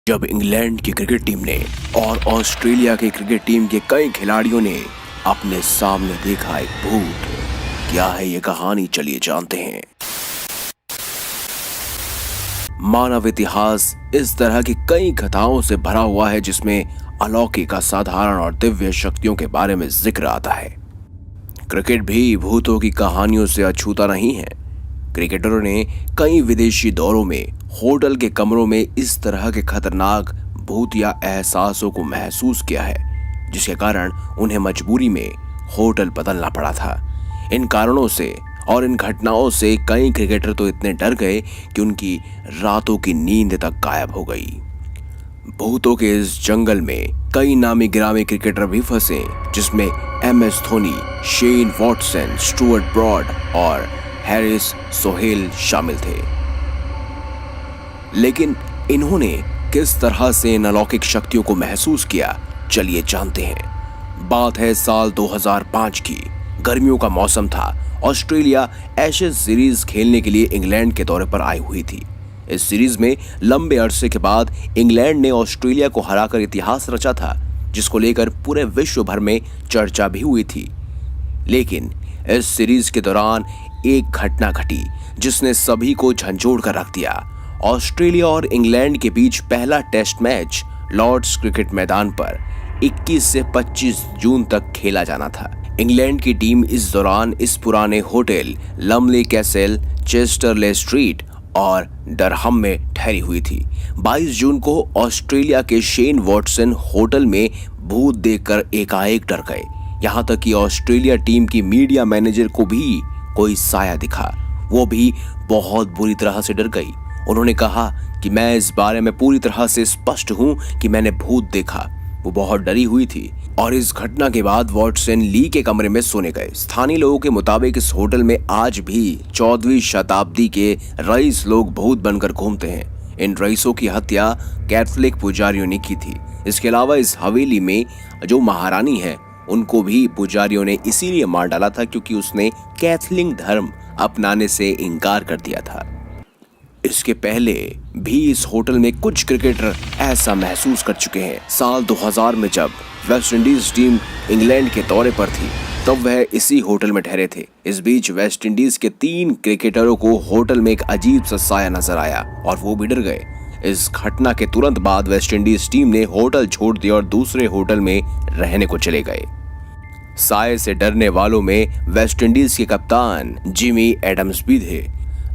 जब इंग्लैंड की cricket team ने और ऑस्ट्रेलिया की क्रिकेट टीम के कई खिलाड़ियों ने अपने सामने देखा एक भूत। क्या है ये कहानी, चलिए जानते हैं। मानव इतिहास इस तरह की कई कथाओं से भरा हुआ है जिसमें अलौकिक, असाधारण और दिव्य शक्तियों के बारे में जिक्र आता है। क्रिकेट भी भूतों की कहानियों से अछूता नहीं है। क्रिकेटरों ने कई विदेशी दौरों में होटल के कमरों में इस तरह के खतरनाक भूत या एहसासों को महसूस किया है, जिसके कारण उन्हें मजबूरी में होटल बदलना पड़ा था। इन कारणों से और इन घटनाओं से कई क्रिकेटर तो इतने डर गए कि उनकी रातों की नींद तक गायब हो गई। भूतों के इस जंगल में कई नामी गिरामी क्रिकेटर भी फंसे, जिसमें MS Dhoni, Shane Watson, Stuart Broad और हैरिस सोहेल शामिल थे। लेकिन इन्होंने किस तरह से इन अलौकिक शक्तियों को महसूस किया, चलिए जानते हैं। बात है साल 2005 की। गर्मियों का मौसम था। ऑस्ट्रेलिया एशेज सीरीज खेलने के लिए इंग्लैंड के दौरे पर आई हुई थी। इस सीरीज में लंबे अरसे के बाद इंग्लैंड ने ऑस्ट्रेलिया को हराकर इतिहास रचा था, जिसको लेकर पूरे विश्व भर में चर्चा भी हुई थी। लेकिन इस सीरीज के दौरान एक घटना घटी जिसने सभी को झंझोड़ कर रख दिया। ऑस्ट्रेलिया और इंग्लैंड के बीच पहला टेस्ट मैच लॉर्ड्स क्रिकेट मैदान पर 21 से 25 जून तक खेला जाना था। इंग्लैंड की टीम इस दौरान इस पुराने होटल लमले कैसल, चेस्टरले स्ट्रीट और डरहम में ठहरी हुई थी। 22 जून को ऑस्ट्रेलिया के शेन वॉटसन होटल में भूत देखकर एकाएक डर गए। यहाँ तक कि ऑस्ट्रेलिया टीम की मीडिया मैनेजर को भी कोई साया दिखा। वो भी बहुत बुरी तरह से डर गई। उन्होंने कहा कि मैं इस बारे में पूरी तरह से स्पष्ट हूँ कि मैंने भूत देखा। वो बहुत डरी हुई थी और इस घटना के बाद वॉटसन ली के कमरे में सोने गए। स्थानीय लोगों के मुताबिक इस होटल में आज भी 14वीं शताब्दी के रईस लोग भूत बनकर घूमते हैं। इन रईसों की हत्या कैथोलिक पुजारियों ने की थी। इसके अलावा इस हवेली में जो महारानी है, उनको भी पुजारियों ने इसीलिए मार डाला था क्योंकि उसने कैथोलिक धर्म अपनाने से इनकार कर दिया था। इसके पहले भी इस होटल में कुछ क्रिकेटर ऐसा महसूस कर चुके हैं। साल 2000 में जब वेस्ट इंडीज टीम इंग्लैंड के दौरे पर थी, तब वह इसी होटल में ठहरे थे। इस बीच वेस्ट इंडीज के 3 क्रिकेटरों को होटल में एक अजीब सा साया नजर आया और वो भी डर गए। इस घटना के तुरंत बाद वेस्ट इंडीज टीम ने होटल छोड़ दिया और दूसरे होटल में रहने को चले गए। साये से डरने वालों में वेस्ट इंडीज के कप्तान जिमी एडम्स भी थे।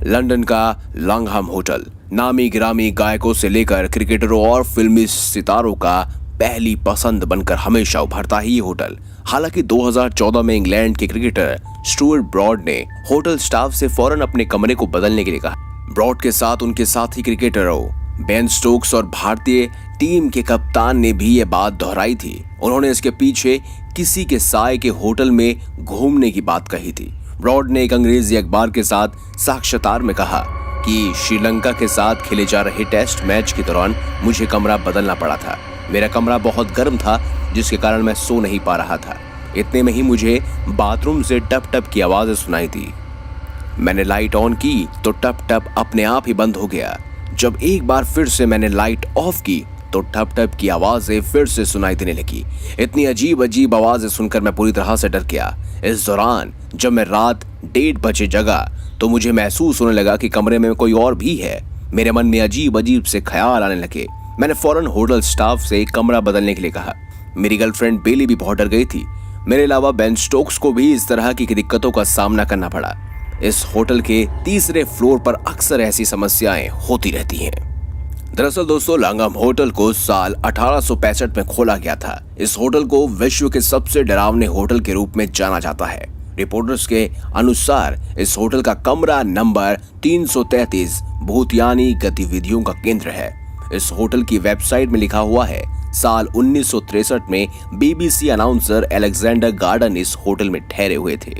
लंदन का लंघम होटल नामी गिरामी गायकों से लेकर क्रिकेटरों और फिल्मी सितारों का पहली पसंद बनकर हमेशा उभरता ही होटल। हालांकि 2014 में इंग्लैंड के क्रिकेटर स्टुअर्ट ब्रॉड ने होटल स्टाफ से फौरन अपने कमरे को बदलने के लिए कहा। ब्रॉड के साथ उनके साथी क्रिकेटरों बेन स्टोक्स और भारतीय टीम के कप्तान ने भी ये बात दोहराई थी। उन्होंने इसके पीछे किसी के साए के होटल में घूमने की बात कही थी। ब्रॉड ने एक अंग्रेजी अखबार के साथ साक्षात्कार में कहा कि श्रीलंका के साथ खेले जा रहे टेस्ट मैच के दौरान मुझे कमरा बदलना पड़ा था। मेरा कमरा बहुत गर्म था, जिसके कारण मैं सो नहीं पा रहा था। इतने में ही मुझे बाथरूम से टप टप की आवाजें सुनाई थी। मैंने लाइट ऑन की तो टप टप अपने आप ही बंद हो गया। जब एक बार फिर से मैंने लाइट ऑफ की तो ठप ठप की आवाजें फिर से सुनाई देने लगी। इतनी अजीब अजीब आवाजें सुनकर मैं पूरी तरह से डर गया। इस दौरान जब मैं रात 1:30 बजे जगा तो मुझे महसूस होने लगा कि कमरे में कोई और भी है। मेरे मन में अजीब अजीब से ख्याल आने लगे। मैंने फौरन होटल स्टाफ से कमरा बदलने के लिए कहा। मेरी गर्लफ्रेंड बेली भी बहुत डर गई थी। मेरे अलावा बेन स्टोक्स को भी इस तरह की दिक्कतों का सामना करना पड़ा। इस होटल के 3रे फ्लोर पर अक्सर ऐसी समस्याएं होती रहती हैं। दरअसल दोस्तों, लंघम होटल को साल 1865 में खोला गया था। इस होटल को विश्व के सबसे डरावने होटल के रूप में जाना जाता है। रिपोर्टर्स के अनुसार इस होटल का कमरा नंबर 333 भूतियानी गतिविधियों का केंद्र है। इस होटल की वेबसाइट में लिखा हुआ है, साल 1963 में BBC अनाउंसर अलेक्जेंडर गार्डन इस होटल में ठहरे हुए थे।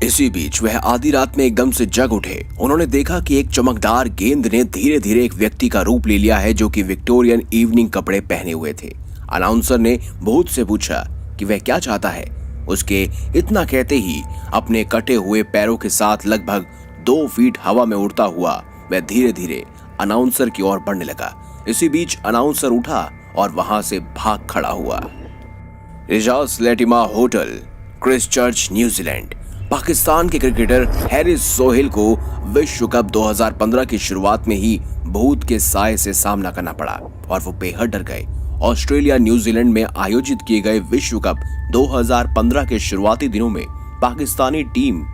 इसी बीच वह आधी रात में एकदम से जग उठे। उन्होंने देखा कि एक चमकदार गेंद ने धीरे धीरे एक व्यक्ति का रूप ले लिया है जो कि विक्टोरियन इवनिंग कपड़े पहने हुए थे। अनाउंसर ने भूत से पूछा कि वह क्या चाहता है। उसके इतना कहते ही अपने कटे हुए पैरों के साथ लगभग 2 फीट हवा में उड़ता हुआ वह धीरे धीरे अनाउंसर की ओर बढ़ने लगा। इसी बीच अनाउंसर उठा और वहां से भाग खड़ा हुआ। रिजास लेटिमा होटल, क्राइस्टचर्च, न्यूजीलैंड। पाकिस्तान के क्रिकेटर हैरिस सोहेल को विश्व कप 2015 की शुरुआत में ही भूत के साए से सामना करना पड़ा और वो बेहद डर गए। ऑस्ट्रेलिया न्यूजीलैंड में आयोजित किए गए विश्व कप 2015 के शुरुआती दिनों में पाकिस्तानी टीम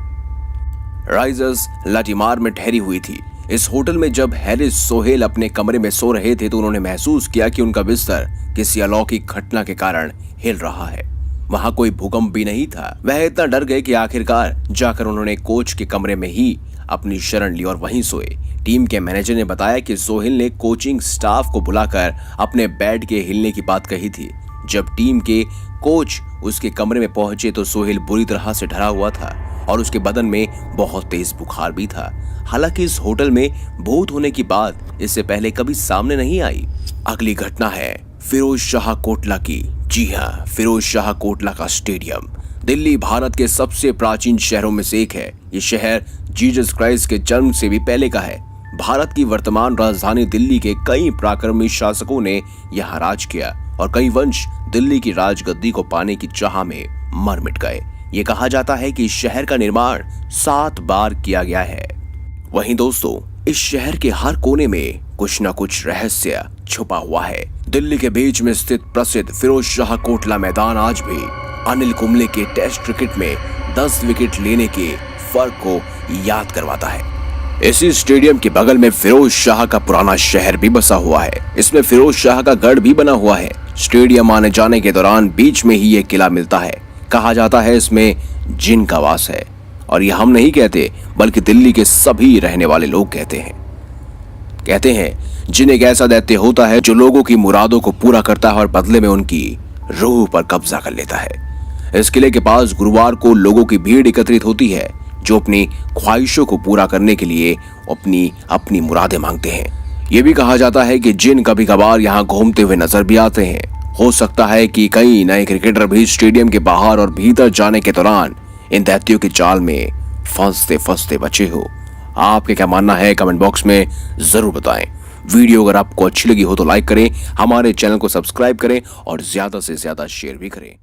राइजर्स लाटीमार में ठहरी हुई थी। इस होटल में जब हैरिस सोहेल अपने कमरे में सो रहे थे तो उन्होंने महसूस किया कि उनका बिस्तर किसी अलौकिक घटना के कारण हिल रहा है। वहां कोई भूकंप भी नहीं था। वह इतना डर गए कि आखिरकार जाकर उन्होंने कोच के कमरे में ही अपनी शरण ली और वहीं सोए। टीम के मैनेजर ने बताया कि सोहेल ने कोचिंग स्टाफ को बुलाकर अपने बेड के हिलने की बात कही थी। जब टीम के कोच उसके कमरे में पहुंचे तो सोहेल बुरी तरह से डरा हुआ था और उसके बदन में बहुत तेज बुखार भी था। हालांकि इस होटल में भूत होने की बात इससे पहले कभी सामने नहीं आई। अगली घटना है फिरोज शाह कोटला की। जी हाँ, फिरोज शाह कोटला का स्टेडियम दिल्ली भारत के सबसे प्राचीन शहरों में से एक है। ये शहर जीसस क्राइस्ट के जन्म से भी पहले का है। भारत की वर्तमान राजधानी दिल्ली के कई पराक्रमी शासकों ने यहाँ राज किया और कई वंश दिल्ली की राजगद्दी को पाने की चाह में मर मिट गए। ये कहा जाता है कि इस शहर का निर्माण 7 बार किया गया है। वहीं दोस्तों, इस शहर के हर कोने में कुछ न कुछ रहस्य छुपा हुआ है। दिल्ली के बीच में स्थित प्रसिद्ध फिरोज शाह कोटला मैदान आज भी अनिल कुंबले के टेस्ट क्रिकेट में 10 विकेट लेने के फर्क को याद करवाता है। इसी स्टेडियम के बगल में फिरोज शाह का पुराना शहर भी बसा हुआ है। इसमें फिरोज शाह का गढ़ भी बना हुआ है। स्टेडियम आने जाने के दौरान बीच में ही ये किला मिलता है। कहा जाता है इसमें जिन का वास है और ये हम नहीं कहते बल्कि दिल्ली के सभी रहने वाले लोग कहते हैं जिन एक ऐसा दैत्य होता है जो लोगों की मुरादों को पूरा करता है और बदले में उनकी रूह पर कब्जा कर लेता है। इस किले के पास गुरुवार को लोगों की भीड़ एकत्रित होती है जो अपनी ख्वाहिशों को पूरा करने के लिए अपनी मुरादें मांगते हैं। ये भी कहा जाता है कि जिन कभी कभार यहाँ घूमते हुए नजर भी आते हैं। हो सकता है कि कई नए क्रिकेटर भी स्टेडियम के बाहर और भीतर जाने के दौरान इन दैत्यों के जाल में फंसते बचे हो। आपके क्या मानना है कमेंट बॉक्स में जरूर बताएं। वीडियो अगर आपको अच्छी लगी हो तो लाइक करें, हमारे चैनल को सब्सक्राइब करें और ज्यादा से ज्यादा शेयर भी करें।